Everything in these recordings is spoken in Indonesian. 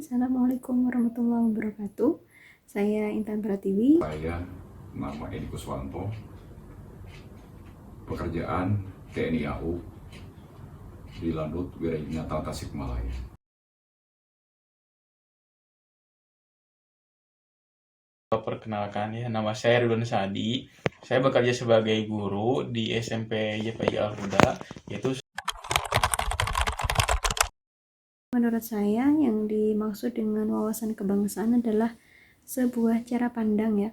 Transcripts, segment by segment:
Assalamualaikum warahmatullahi wabarakatuh. Saya Intan Pratiwi. Saya nama Edi Kuswanto, pekerjaan TNI AU di Lanut Wirayunata Tasikmalaya. Perkenalkan ya, nama saya Ridwan Sadi. Saya bekerja sebagai guru di SMP YPI Al-Huda, yaitu Menurut saya yang dimaksud dengan wawasan kebangsaan adalah sebuah cara pandang ya.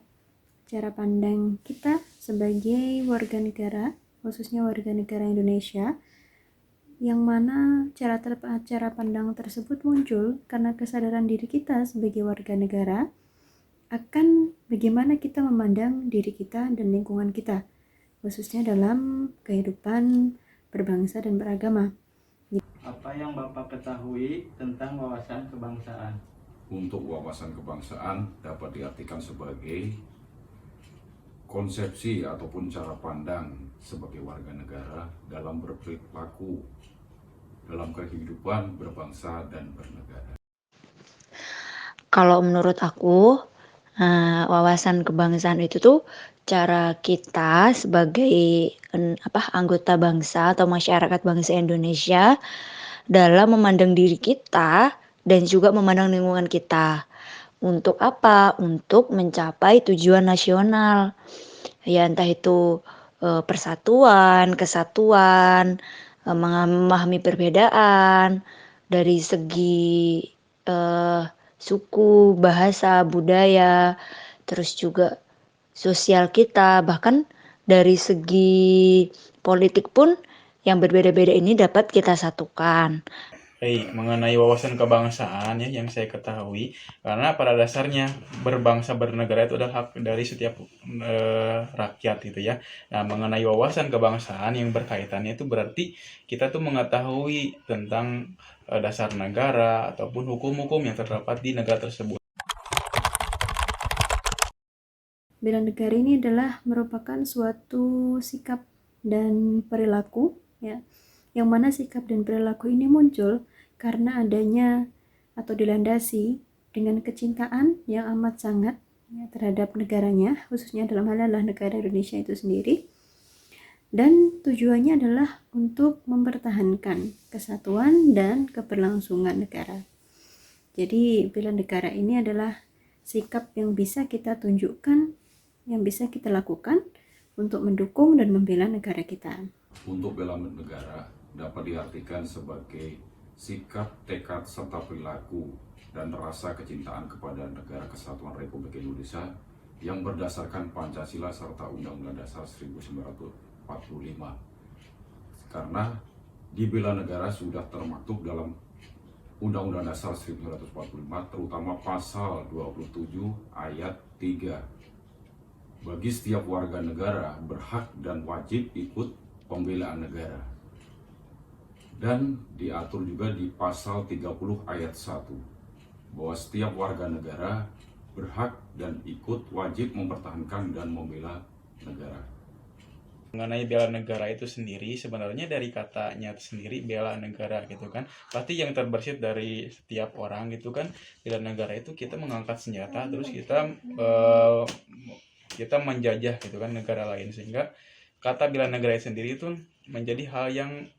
Cara pandang kita sebagai warga negara, khususnya warga negara Indonesia, yang mana cara pandang tersebut muncul karena kesadaran diri kita sebagai warga negara akan bagaimana kita memandang diri kita dan lingkungan kita, khususnya dalam kehidupan berbangsa dan beragama. Apa yang Bapak ketahui tentang wawasan kebangsaan? Untuk wawasan kebangsaan dapat diartikan sebagai konsepsi ataupun cara pandang sebagai warga negara dalam berperilaku dalam kehidupan berbangsa dan bernegara. Kalau menurut aku, wawasan kebangsaan itu tuh cara kita sebagai anggota bangsa atau masyarakat bangsa Indonesia dalam memandang diri kita dan juga memandang lingkungan kita. Untuk apa? Untuk mencapai tujuan nasional. Ya entah itu persatuan, kesatuan, memahami perbedaan dari segi suku, bahasa, budaya, terus juga sosial kita, bahkan dari segi politik pun yang berbeda-beda ini dapat kita satukan. mengenai wawasan kebangsaan ya yang saya ketahui, karena pada dasarnya berbangsa bernegara itu adalah hak dari setiap rakyat gitu ya. Nah, mengenai wawasan kebangsaan yang berkaitannya itu berarti kita tuh mengetahui tentang dasar negara ataupun hukum-hukum yang terdapat di negara tersebut. Bela negara ini adalah merupakan suatu sikap dan perilaku ya, yang mana sikap dan perilaku ini muncul karena adanya atau dilandasi dengan kecintaan yang amat sangat ya, terhadap negaranya, khususnya dalam hal adalah negara Indonesia itu sendiri, dan tujuannya adalah untuk mempertahankan kesatuan dan keberlangsungan negara. Jadi bela negara ini adalah sikap yang bisa kita tunjukkan, yang bisa kita lakukan untuk mendukung dan membela negara kita. Untuk bela negara dapat diartikan sebagai sikap, tekad, serta perilaku dan rasa kecintaan kepada negara kesatuan Republik Indonesia yang berdasarkan Pancasila serta Undang-Undang Dasar 1945. Karena di bela negara sudah termaktub dalam Undang-Undang Dasar 1945, terutama pasal 27 ayat 3. Bagi setiap warga negara berhak dan wajib ikut pembelaan negara. Dan diatur juga di pasal 30 ayat 1 bahwa setiap warga negara berhak dan ikut wajib mempertahankan dan membela negara. Mengenai bela negara itu sendiri, sebenarnya dari katanya sendiri bela negara gitu kan, pasti yang terbersit dari setiap orang gitu kan. Bela negara itu kita mengangkat senjata terus kita menjajah gitu kan negara lain, sehingga kata bela negara sendiri itu menjadi hal yang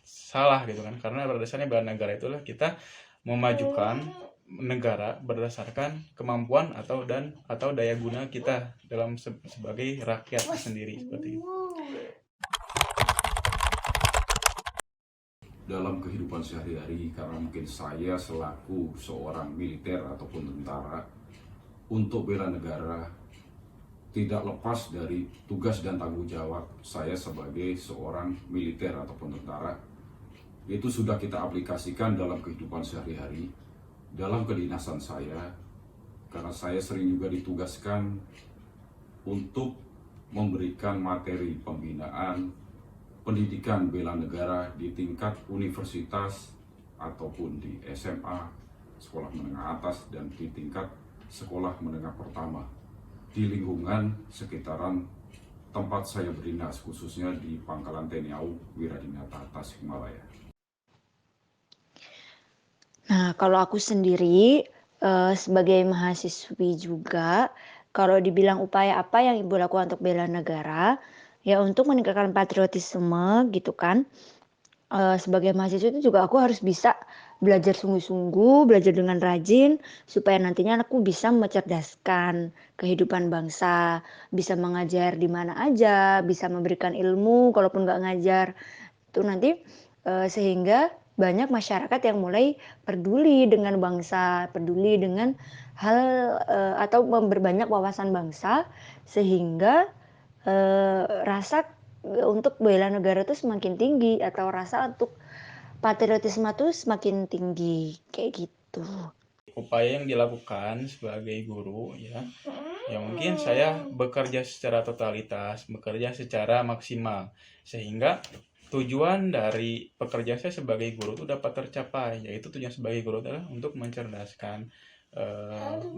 salah gitu kan, karena pada dasarnya bela negara itulah kita memajukan negara berdasarkan kemampuan atau daya guna kita dalam sebagai rakyat sendiri, seperti itu. Dalam kehidupan sehari-hari, karena mungkin saya selaku seorang militer ataupun tentara, untuk bela negara tidak lepas dari tugas dan tanggung jawab saya sebagai seorang militer ataupun tentara. Itu sudah kita aplikasikan dalam kehidupan sehari-hari, dalam kedinasan saya, karena saya sering juga ditugaskan untuk memberikan materi pembinaan pendidikan bela negara di tingkat universitas ataupun di SMA, sekolah menengah atas, dan di tingkat sekolah menengah pertama di lingkungan sekitaran tempat saya berdinas, khususnya di Pangkalan TNI AU Wirayunata Tasikmalaya. Nah, kalau aku sendiri, sebagai mahasiswi juga, kalau dibilang upaya apa yang Ibu lakukan untuk bela negara, ya untuk meningkatkan patriotisme gitu kan. Sebagai mahasiswa itu juga aku harus bisa belajar sungguh-sungguh, belajar dengan rajin, supaya nantinya aku bisa mencerdaskan kehidupan bangsa, bisa mengajar di mana aja, bisa memberikan ilmu kalaupun nggak ngajar. Itu nanti, sehingga banyak masyarakat yang mulai peduli dengan bangsa, peduli dengan hal, atau memperbanyak wawasan bangsa, sehingga, rasa, untuk bela negara itu semakin tinggi atau rasa untuk patriotisme tuh semakin tinggi, kayak gitu. Upaya yang dilakukan sebagai guru ya, ya mungkin saya bekerja secara totalitas, bekerja secara maksimal, sehingga tujuan dari pekerjaan saya sebagai guru itu dapat tercapai, yaitu tujuan sebagai guru adalah untuk mencerdaskan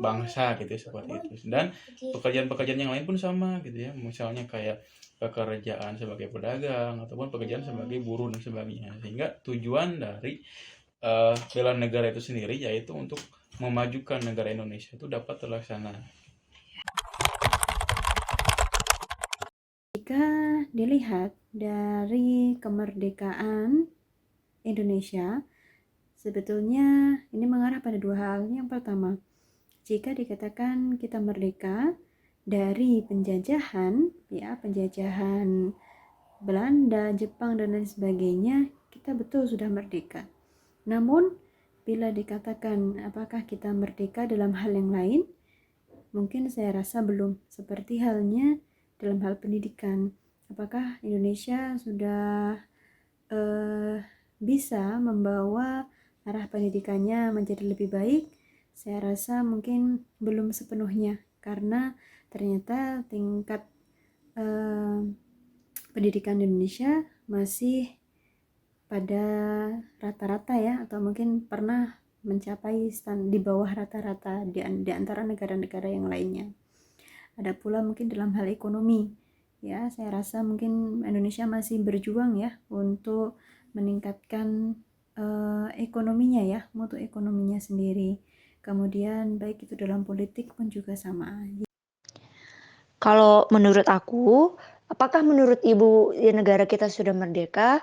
bangsa gitu ya, seperti itu. Dan pekerjaan-pekerjaan yang lain pun sama gitu ya, misalnya kayak pekerjaan sebagai pedagang ataupun pekerjaan sebagai buruh dan sebagainya, sehingga tujuan dari bela negara itu sendiri yaitu untuk memajukan negara Indonesia itu dapat terlaksana. Jika dilihat dari kemerdekaan Indonesia, sebetulnya ini mengarah pada dua hal. Yang pertama, jika dikatakan kita merdeka dari penjajahan, ya penjajahan Belanda, Jepang dan lain sebagainya, kita betul sudah merdeka. Namun, bila dikatakan apakah kita merdeka dalam hal yang lain, mungkin saya rasa belum. Seperti halnya dalam hal pendidikan. Apakah Indonesia sudah bisa membawa arah pendidikannya menjadi lebih baik? Saya rasa mungkin belum sepenuhnya, karena ternyata tingkat pendidikan Indonesia masih pada rata-rata ya, atau mungkin pernah mencapai di bawah rata-rata di antara negara-negara yang lainnya. Ada pula mungkin dalam hal ekonomi, ya saya rasa mungkin Indonesia masih berjuang ya untuk meningkatkan ekonominya ya, mutu ekonominya sendiri. Kemudian baik itu dalam politik pun juga sama. Kalau menurut aku, apakah menurut Ibu negara kita sudah merdeka?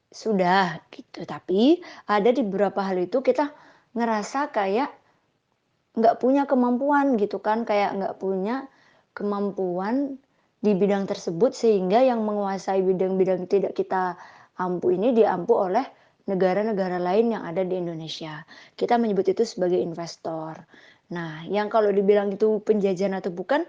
Sudah gitu, tapi ada di beberapa hal itu kita ngerasa kayak nggak punya kemampuan gitu kan, kayak nggak punya kemampuan di bidang tersebut sehingga yang menguasai bidang-bidang tidak kita ampu ini diampu oleh negara-negara lain yang ada di Indonesia. Kita menyebut itu sebagai investor. Nah, yang kalau dibilang itu penjajahan atau bukan,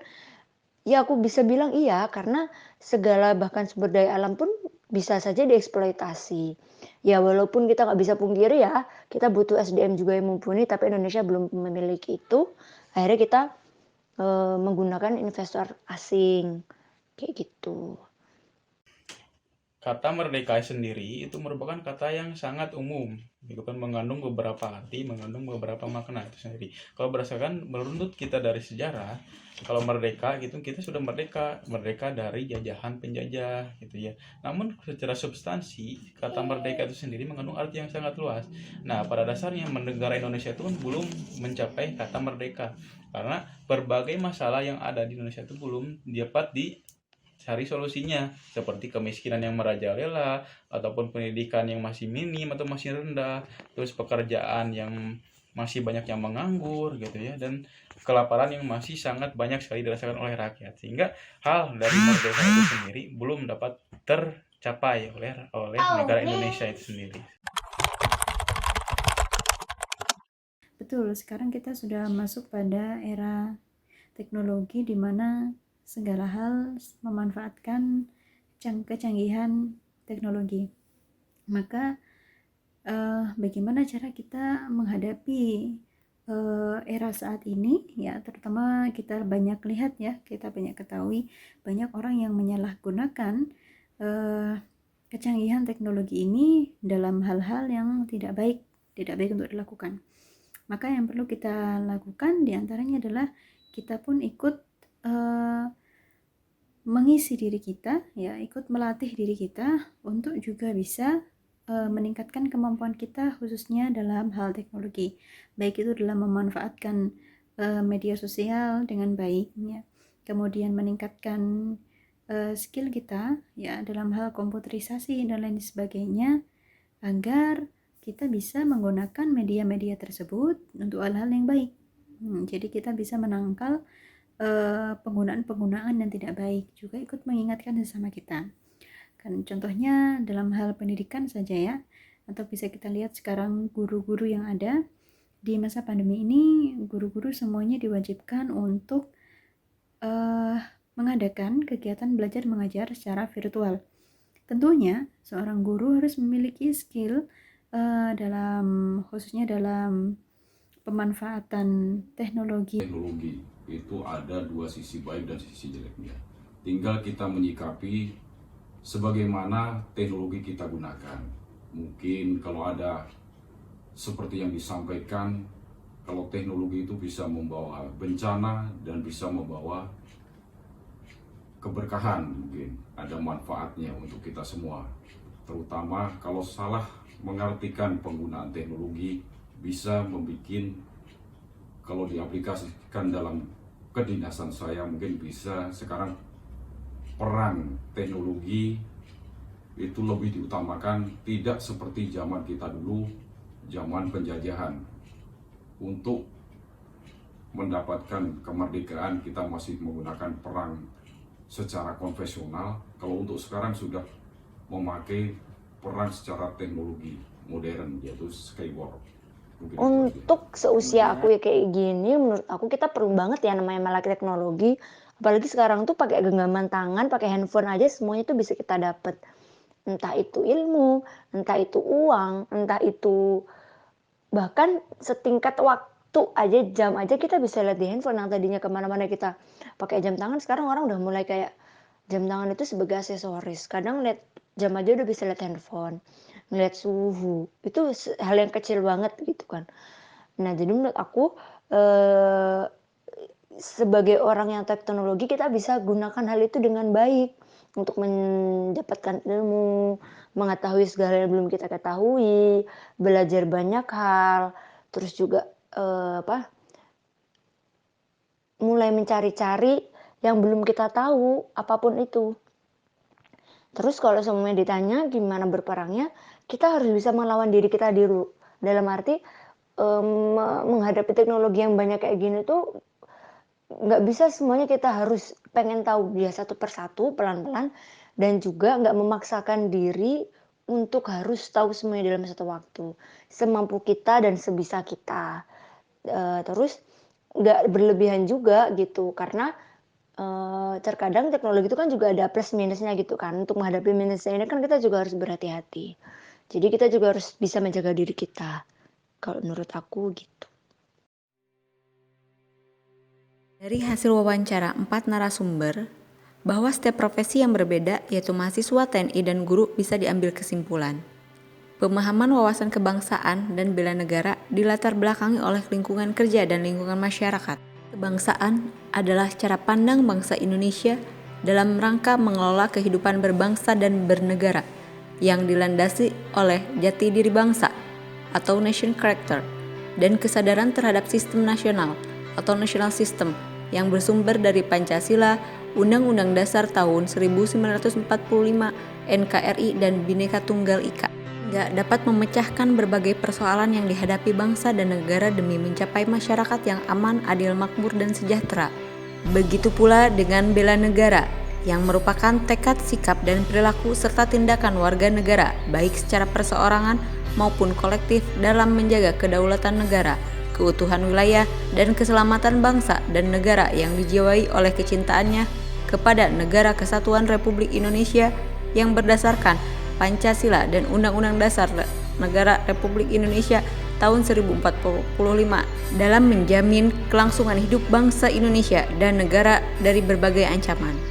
ya aku bisa bilang iya, karena segala bahkan sumber daya alam pun bisa saja dieksploitasi. Ya walaupun kita nggak bisa pungkiri ya, kita butuh SDM juga yang mumpuni, tapi Indonesia belum memiliki itu. Akhirnya kita menggunakan investor asing, kayak gitu. Kata merdeka sendiri itu merupakan kata yang sangat umum, itu kan mengandung beberapa arti, mengandung beberapa makna itu sendiri. Kalau berdasarkan menurut kita dari sejarah, kalau merdeka gitu kita sudah merdeka dari jajahan penjajah gitu ya. Namun secara substansi kata merdeka itu sendiri mengandung arti yang sangat luas. Nah, pada dasarnya negara Indonesia itu kan belum mencapai kata merdeka karena berbagai masalah yang ada di Indonesia itu belum dapat cari solusinya, seperti kemiskinan yang merajalela ataupun pendidikan yang masih minim atau masih rendah, terus pekerjaan yang masih banyak yang menganggur gitu ya, dan kelaparan yang masih sangat banyak sekali dirasakan oleh rakyat, sehingga hal dari merdeka itu sendiri belum dapat tercapai oleh negara Indonesia itu sendiri. Betul, sekarang kita sudah masuk pada era teknologi di mana segala hal memanfaatkan kecanggihan teknologi. Maka bagaimana cara kita menghadapi era saat ini ya, terutama kita banyak lihat ya, kita banyak ketahui banyak orang yang menyalahgunakan kecanggihan teknologi ini dalam hal-hal yang tidak baik untuk dilakukan. Maka yang perlu kita lakukan diantaranya adalah kita pun ikut mengisi diri kita ya, ikut melatih diri kita untuk juga bisa meningkatkan kemampuan kita khususnya dalam hal teknologi, baik itu dalam memanfaatkan media sosial dengan baik ya, kemudian meningkatkan skill kita ya dalam hal komputerisasi dan lain sebagainya, agar kita bisa menggunakan media-media tersebut untuk hal-hal yang baik. Jadi kita bisa menangkal penggunaan-penggunaan yang tidak baik, juga ikut mengingatkan sesama kita. Kan contohnya dalam hal pendidikan saja ya, atau bisa kita lihat sekarang guru-guru yang ada di masa pandemi ini, guru-guru semuanya diwajibkan untuk mengadakan kegiatan belajar mengajar secara virtual. Tentunya seorang guru harus memiliki skill khususnya dalam pemanfaatan teknologi. Teknologi itu ada dua sisi baik dan sisi jeleknya. Tinggal kita menyikapi sebagaimana teknologi kita gunakan. Mungkin kalau ada seperti yang disampaikan, kalau teknologi itu bisa membawa bencana dan bisa membawa keberkahan, mungkin ada manfaatnya untuk kita semua. Terutama kalau salah mengartikan penggunaan teknologi bisa membuat, kalau diaplikasikan dalam kedinasan saya, mungkin bisa sekarang perang teknologi itu lebih diutamakan, tidak seperti zaman kita dulu, zaman penjajahan. Untuk mendapatkan kemerdekaan kita masih menggunakan perang secara konvensional. Kalau untuk sekarang sudah memakai perang secara teknologi modern, yaitu skywar. Untuk seusia aku ya kayak gini, menurut aku kita perlu banget ya namanya melek teknologi. Apalagi sekarang tuh pakai genggaman tangan, pakai handphone aja semuanya tuh bisa kita dapat. Entah itu ilmu, entah itu uang, entah itu bahkan setingkat waktu aja, jam aja kita bisa lihat di handphone. Yang tadinya kemana-mana kita pakai jam tangan, sekarang orang udah mulai kayak jam tangan itu sebagai aksesoris. Kadang lihat jam aja udah bisa lihat handphone, ngeliat suhu. Itu hal yang kecil banget gitu kan. Nah jadi menurut aku sebagai orang yang teknologi, kita bisa gunakan hal itu dengan baik untuk mendapatkan ilmu, mengetahui segala yang belum kita ketahui, belajar banyak hal, terus juga mulai mencari-cari yang belum kita tahu, apapun itu. Terus kalau semuanya ditanya gimana berperangnya, kita harus bisa melawan diri kita dulu. Dalam arti menghadapi teknologi yang banyak kayak gini tuh nggak bisa semuanya kita harus pengen tahu dia satu persatu, pelan-pelan, dan juga nggak memaksakan diri untuk harus tahu semuanya dalam satu waktu. Semampu kita dan sebisa kita. Terus nggak berlebihan juga gitu, karena terkadang teknologi itu kan juga ada plus minusnya gitu kan. Untuk menghadapi minusnya ini kan kita juga harus berhati-hati. Jadi kita juga harus bisa menjaga diri kita. Kalau menurut aku gitu. Dari hasil wawancara 4 narasumber, bahwa setiap profesi yang berbeda, yaitu mahasiswa, TNI, dan guru, bisa diambil kesimpulan. Pemahaman wawasan kebangsaan dan bela negara dilatar belakangi oleh lingkungan kerja dan lingkungan masyarakat. Kebangsaan adalah cara pandang bangsa Indonesia dalam rangka mengelola kehidupan berbangsa dan bernegara yang dilandasi oleh jati diri bangsa atau nation character dan kesadaran terhadap sistem nasional atau national system yang bersumber dari Pancasila, Undang-Undang Dasar tahun 1945, NKRI, dan Bhinneka Tunggal Ika. Nggak dapat memecahkan berbagai persoalan yang dihadapi bangsa dan negara demi mencapai masyarakat yang aman, adil, makmur, dan sejahtera. Begitu pula dengan bela negara, yang merupakan tekad, sikap, dan perilaku serta tindakan warga negara, baik secara perseorangan maupun kolektif dalam menjaga kedaulatan negara, keutuhan wilayah, dan keselamatan bangsa dan negara yang dijiwai oleh kecintaannya kepada Negara Kesatuan Republik Indonesia yang berdasarkan Pancasila dan Undang-Undang Dasar Negara Republik Indonesia tahun 1045 dalam menjamin kelangsungan hidup bangsa Indonesia dan negara dari berbagai ancaman.